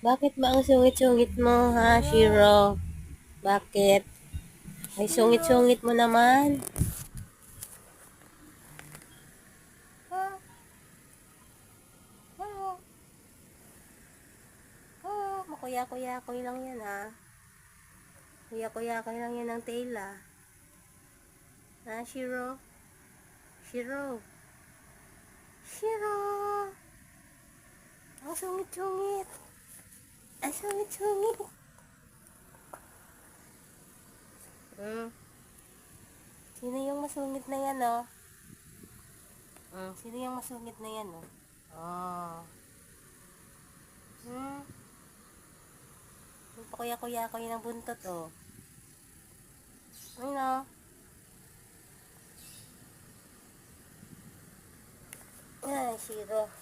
Bakit ba ang sungit-sungit mo, ha, Shiro? Bakit? Ay, sungit-sungit mo naman. Ha? Ano? Makuya-kuya-kuy lang yan, ha? Kuya-kuya-kuy lang yan ng tail, ha? Ha, Shiro? Shiro? Shiro! Ang sungit-sungit. Ang sungit-sungit. Hmm. Sino yung masungit na yan, oh? Sino yung masungit na yan, oh? Oh. Hmm. Yung pakuya-kuya-kuy ng buntot, oh. Ano? Ay, Shiro.